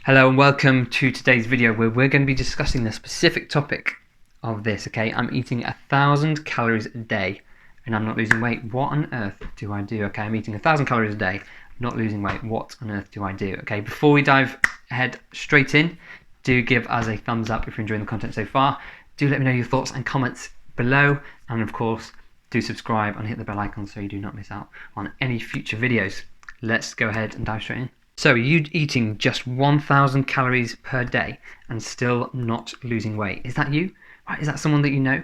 Hello and welcome to today's video where we're going to be discussing the specific topic of this. Okay, I'm eating 1,000 calories a day and I'm not losing weight. What on earth do I do? Okay, I'm eating 1,000 calories a day, not losing weight. What on earth do I do? Okay, before we dive head straight in, do give us a thumbs up if you're enjoying the content so far. Do let me know your thoughts and comments below, and of course do subscribe and hit the bell icon so you do not miss out on any future videos. Let's go ahead and dive straight in. So are you eating just 1,000 calories per day and still not losing weight? Is that you? Right, is that someone that you know?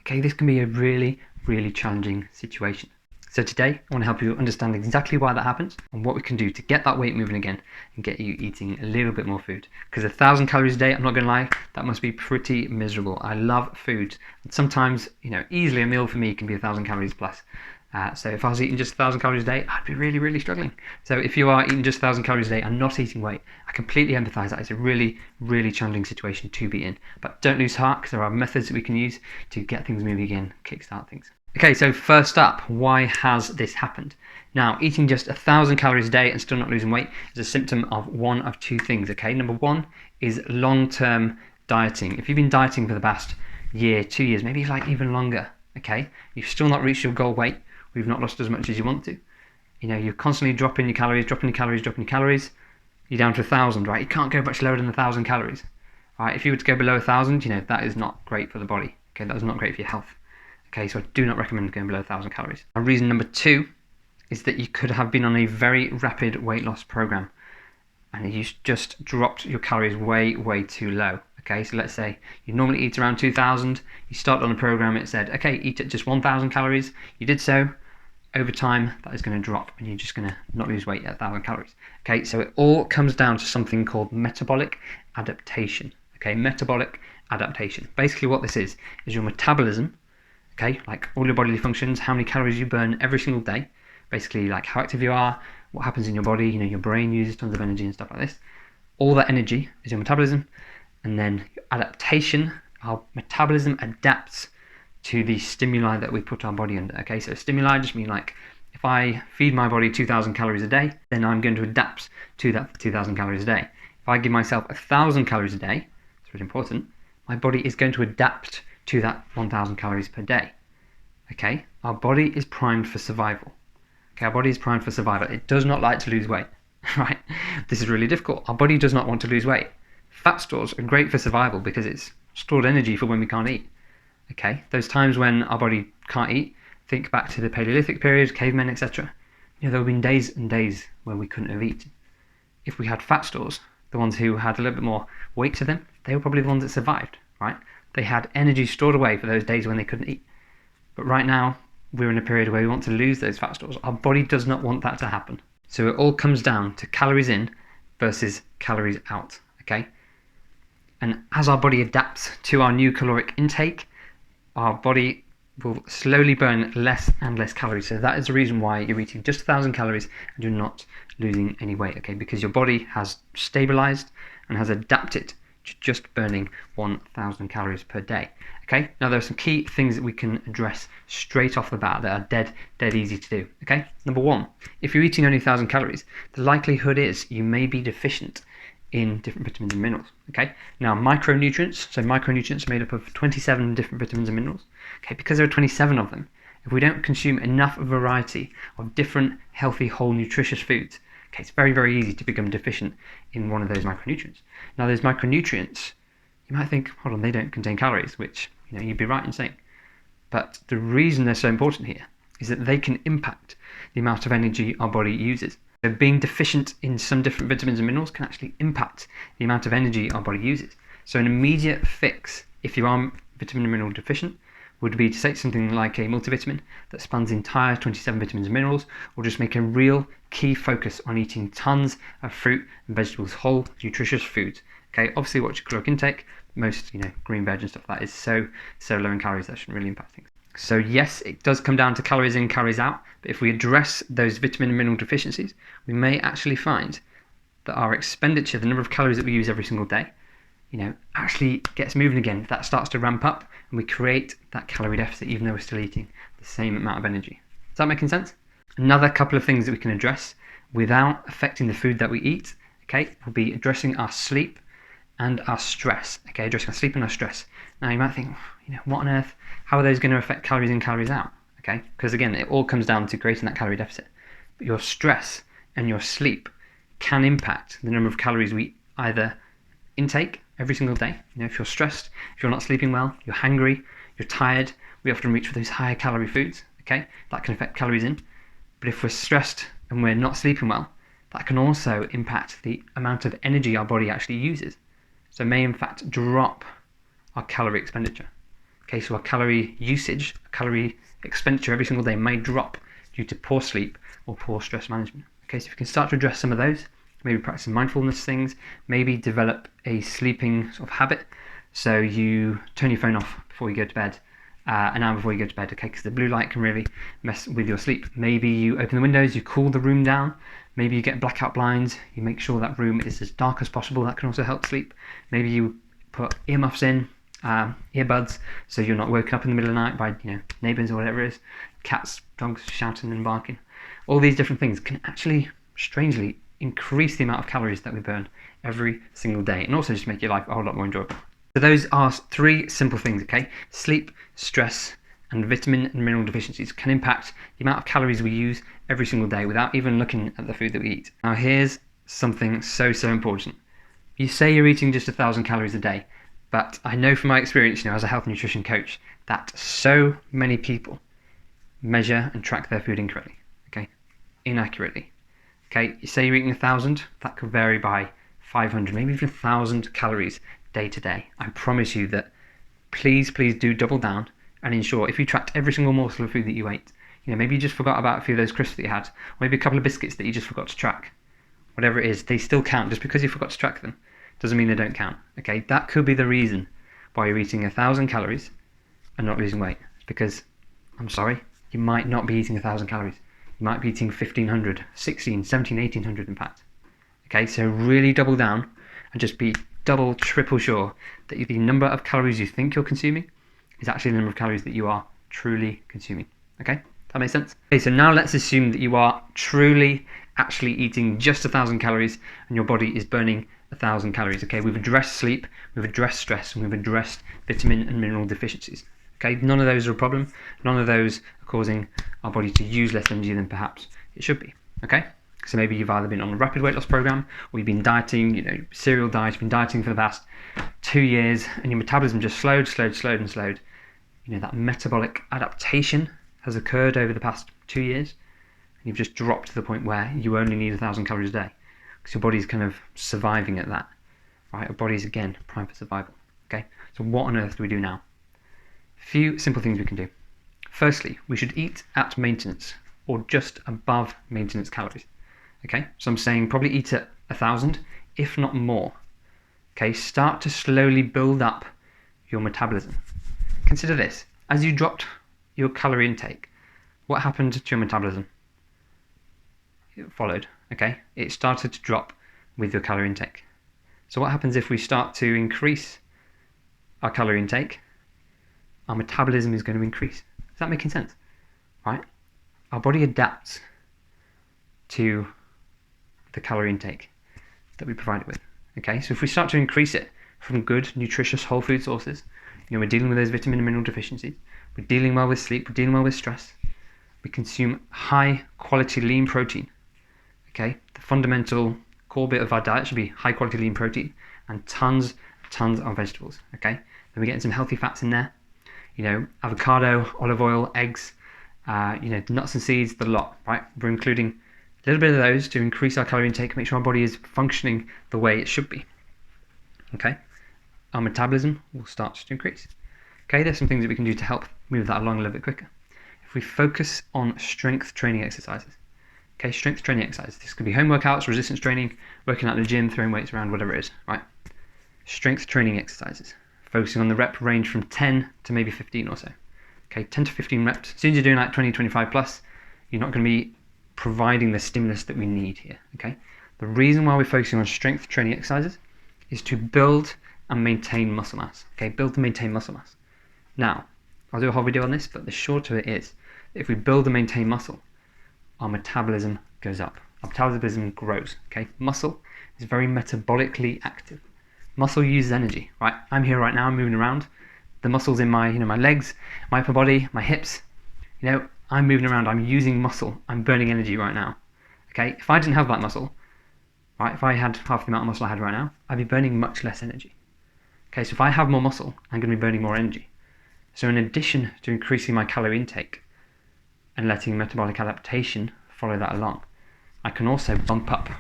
Okay, this can be a really challenging situation. So today I want to help you understand exactly why that happens and what we can do to get that weight moving again and get you eating a little bit more food. Because 1,000 calories a day, I'm not going to lie, that must be pretty miserable. I love food, and sometimes, easily a meal for me can be 1,000 calories plus. So if I was eating just 1,000 calories a day, I'd be really struggling. So if you are eating just 1,000 calories a day and not eating weight, I completely empathise that it's a really challenging situation to be in. But don't lose heart, because there are methods that we can use to get things moving again, kickstart things. Okay, so first up, why has this happened? Now, eating just 1,000 calories a day and still not losing weight is a symptom of one of two things, okay? Number one is long-term dieting. If you've been dieting for the past year, 2 years, maybe like even longer, okay? You've still not reached your goal weight, or you've not lost as much as you want to. You're constantly dropping your calories, you're down to 1,000, right? You can't go much lower than 1,000 calories, right? If you were to go below 1,000, that is not great for the body, okay? That is not great for your health. Okay, so I do not recommend going below 1,000 calories. And reason number two is that you could have been on a very rapid weight loss program and you just dropped your calories way too low. Okay, so let's say you normally eat around 2,000, you start on a program, it said, okay, eat at just 1,000 calories. You did so. Over time, that is going to drop and you're just going to not lose weight at 1,000 calories. Okay, so it all comes down to something called metabolic adaptation. Okay, metabolic adaptation. Basically what this is your metabolism. Okay, like all your bodily functions, how many calories you burn every single day, basically like how active you are, what happens in your body, your brain uses tons of energy and stuff like this. All that energy is your metabolism, and then your adaptation, our metabolism adapts to the stimuli that we put our body under. Okay, so stimuli just mean like if I feed my body 2,000 calories a day, then I'm going to adapt to that 2,000 calories a day. If I give myself 1,000 calories a day, it's really important, my body is going to adapt to that 1,000 calories per day. Okay, our body is primed for survival. Okay, our body is primed for survival. It does not like to lose weight, right? This is really difficult. Our body does not want to lose weight. Fat stores are great for survival because it's stored energy for when we can't eat. Okay, those times when our body can't eat, think back to the Paleolithic period, cavemen, etc. There have been days and days where we couldn't have eaten. If we had fat stores, the ones who had a little bit more weight to them, they were probably the ones that survived, right? They had energy stored away for those days when they couldn't eat. But right now, we're in a period where we want to lose those fat stores. Our body does not want that to happen. So it all comes down to calories in versus calories out, okay? And as our body adapts to our new caloric intake, our body will slowly burn less and less calories. So that is the reason why you're eating just 1,000 calories and you're not losing any weight, okay? Because your body has stabilized and has adapted to just burning 1,000 calories per day. Okay, now there are some key things that we can address straight off the bat that are dead easy to do. Okay, number one, if you're eating only 1,000 calories, the likelihood is you may be deficient in different vitamins and minerals. Okay, now micronutrients, so micronutrients are made up of 27 different vitamins and minerals. Okay, because there are 27 of them, if we don't consume enough variety of different healthy, whole, nutritious foods, okay, it's very easy to become deficient in one of those micronutrients. Now those micronutrients, you might think, hold on, they don't contain calories, which you'd be right in saying. But the reason they're so important here is that they can impact the amount of energy our body uses. So being deficient in some different vitamins and minerals can actually impact the amount of energy our body uses. So an immediate fix, if you are vitamin and mineral deficient, would be to take something like a multivitamin that spans the entire 27 vitamins and minerals, or just make a real key focus on eating tons of fruit and vegetables, whole, nutritious foods. Okay, obviously watch your caloric intake. Most, green veg and stuff like that is so low in calories that shouldn't really impact things. So yes, it does come down to calories in, calories out, but if we address those vitamin and mineral deficiencies, we may actually find that our expenditure, the number of calories that we use every single day, actually gets moving again. That starts to ramp up and we create that calorie deficit even though we're still eating the same amount of energy. Is that making sense? Another couple of things that we can address without affecting the food that we eat, okay, will be addressing our sleep and our stress. Okay, addressing our sleep and our stress. Now you might think, what on earth? How are those going to affect calories in, calories out? Okay, because again, it all comes down to creating that calorie deficit. But your stress and your sleep can impact the number of calories we either intake every single day. If you're stressed, if you're not sleeping well, you're hungry, you're tired, we often reach for those higher calorie foods. Okay, that can affect calories in. But if we're stressed and we're not sleeping well, that can also impact the amount of energy our body actually uses. So it may in fact drop our calorie expenditure. Okay, so our calorie usage, calorie expenditure every single day may drop due to poor sleep or poor stress management. Okay, so if you can start to address some of those, maybe practice some mindfulness things, maybe develop a sleeping sort of habit. So you turn your phone off before you go to bed, an hour before you go to bed, okay, because the blue light can really mess with your sleep. Maybe you open the windows, you cool the room down, maybe you get blackout blinds, you make sure that room is as dark as possible, that can also help sleep. Maybe you put earmuffs in, earbuds, so you're not woken up in the middle of the night by neighbours or whatever it is, cats, dogs shouting and barking. All these different things can actually, strangely, increase the amount of calories that we burn every single day, and also just make your life a whole lot more enjoyable. So those are 3 simple things, okay? Sleep, stress, and vitamin and mineral deficiencies can impact the amount of calories we use every single day without even looking at the food that we eat. Now here's something so important. You say you're eating just 1,000 calories a day, but I know from my experience, as a health nutrition coach, that so many people measure and track their food incorrectly, okay? Inaccurately. Okay, you say you're eating 1,000, that could vary by 500, maybe even 1,000 calories day to day. I promise you that please do double down and ensure if you tracked every single morsel of food that you ate, maybe you just forgot about a few of those crisps that you had, or maybe a couple of biscuits that you just forgot to track. Whatever it is, they still count. Just because you forgot to track them doesn't mean they don't count. Okay, that could be the reason why you're eating 1,000 calories and not losing weight. It's because, I'm sorry, you might not be eating 1,000 calories. You might be eating 1,500, 16, 17, 1,800 in fact. Okay, so really double down and just be double, triple sure that the number of calories you think you're consuming is actually the number of calories that you are truly consuming. Okay, that makes sense? Okay, so now let's assume that you are truly actually eating just 1,000 calories and your body is burning 1,000 calories. Okay, we've addressed sleep, we've addressed stress, and we've addressed vitamin and mineral deficiencies. Okay, none of those are a problem. None of those are causing our body to use less energy than perhaps it should be. Okay, so maybe you've either been on a rapid weight loss program or you've been dieting, serial diet, you've been dieting for the past 2 years and your metabolism just slowed. That metabolic adaptation has occurred over the past 2 years and you've just dropped to the point where you only need 1,000 calories a day because your body's kind of surviving at that. Right, our body's again primed for survival. Okay, so what on earth do we do now? Few simple things we can do. Firstly, we should eat at maintenance or just above maintenance calories. Okay, so I'm saying probably eat at 1,000, if not more. Okay, start to slowly build up your metabolism. Consider this, as you dropped your calorie intake, what happened to your metabolism? It followed, okay? It started to drop with your calorie intake. So what happens if we start to increase our calorie intake? Our metabolism is going to increase. Is that making sense? Right? Our body adapts to the calorie intake that we provide it with. Okay, so if we start to increase it from good, nutritious, whole food sources, we're dealing with those vitamin and mineral deficiencies, we're dealing well with sleep, we're dealing well with stress, we consume high quality lean protein. Okay, the fundamental core bit of our diet should be high quality lean protein and tons of vegetables. Okay, then we're getting some healthy fats in there, avocado, olive oil, eggs, nuts and seeds, the lot, right? We're including a little bit of those to increase our calorie intake, make sure our body is functioning the way it should be. Okay, our metabolism will start to increase. Okay, there's some things that we can do to help move that along a little bit quicker. If we focus on strength training exercises, okay, strength training exercises. This could be home workouts, resistance training, working out in the gym, throwing weights around, whatever it is, right? Strength training exercises, focusing on the rep range from 10 to maybe 15 or so. Okay, 10 to 15 reps. As soon as you're doing like 20, 25 plus, you're not going to be providing the stimulus that we need here. Okay, the reason why we're focusing on strength training exercises is to build and maintain muscle mass. Okay, build and maintain muscle mass. Now, I'll do a whole video on this, but the short of it is, if we build and maintain muscle, our metabolism goes up. Our metabolism grows. Okay, muscle is very metabolically active. Muscle uses energy, right? I'm here right now, I'm moving around. The muscles in my, my legs, my upper body, my hips, I'm moving around, I'm using muscle, I'm burning energy right now. Okay, if I didn't have that muscle, right, if I had half the amount of muscle I had right now, I'd be burning much less energy. Okay, so if I have more muscle, I'm going to be burning more energy. So in addition to increasing my calorie intake and letting metabolic adaptation follow that along, I can also bump up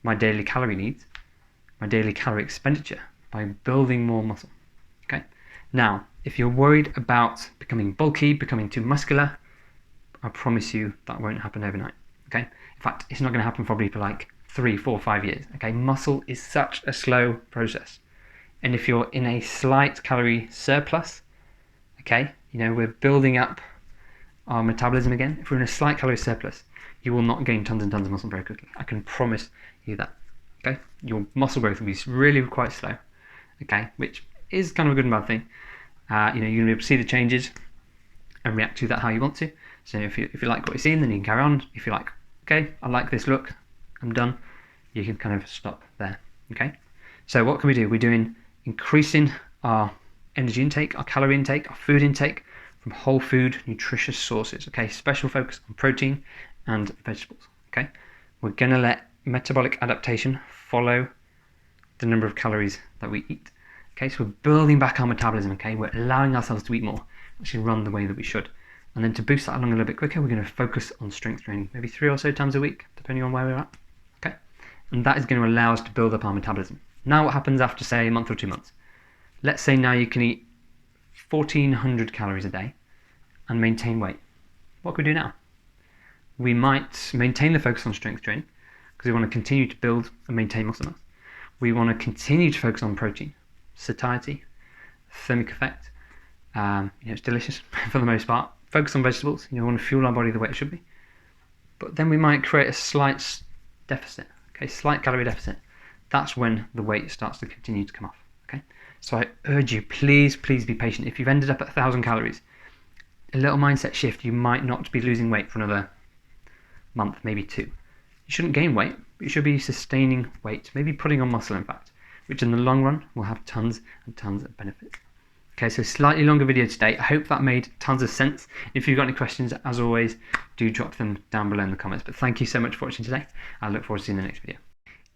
my daily calorie needs, my daily calorie expenditure by building more muscle. Okay. Now, if you're worried about becoming bulky, becoming too muscular, I promise you that won't happen overnight. Okay. In fact, it's not going to happen probably for like 3, 4, 5 years. Okay. Muscle is such a slow process. And if you're in a slight calorie surplus, okay, we're building up our metabolism again. If we're in a slight calorie surplus, you will not gain tons and tons of muscle very quickly. I can promise you that. Okay, your muscle growth will be really quite slow. Okay, which is kind of a good and bad thing. You're going to be able to see the changes and react to that how you want to. So if you like what you're seeing, then you can carry on. If you're like, okay, I like this look, I'm done, you can kind of stop there. Okay, so what can we do? We're doing increasing our energy intake, our calorie intake, our food intake from whole food, nutritious sources. Okay, special focus on protein and vegetables. Okay, we're going to let metabolic adaptation follow the number of calories that we eat. Okay, so we're building back our metabolism. Okay, we're allowing ourselves to eat more, actually run the way that we should. And then to boost that along a little bit quicker, we're going to focus on strength training, maybe 3 or so times a week, depending on where we're at. Okay, and that is going to allow us to build up our metabolism. Now what happens after, say, a month or 2 months? Let's say now you can eat 1,400 calories a day and maintain weight. What can we do now? We might maintain the focus on strength training because we want to continue to build and maintain muscle mass. We want to continue to focus on protein, satiety, thermic effect. It's delicious for the most part. Focus on vegetables. We want to fuel our body the way it should be. But then we might create a slight deficit, okay, slight calorie deficit. That's when the weight starts to continue to come off. Okay, so I urge you, please be patient. If you've ended up at 1,000 calories, a little mindset shift, you might not be losing weight for another month, maybe 2. You shouldn't gain weight, but you should be sustaining weight, maybe putting on muscle, in fact, which in the long run will have tons and tons of benefits. Okay, so slightly longer video today. I hope that made tons of sense. If you've got any questions, as always, do drop them down below in the comments. But thank you so much for watching today. I look forward to seeing you in the next video.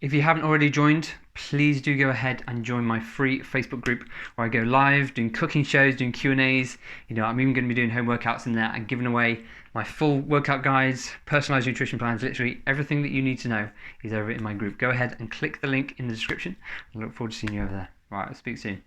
If you haven't already joined, please do go ahead and join my free Facebook group where I go live, doing cooking shows, doing Q&As. I'm even going to be doing home workouts in there and giving away my full workout guides, personalized nutrition plans, literally everything that you need to know is over in my group. Go ahead and click the link in the description. I look forward to seeing you over there. All right, I'll speak soon.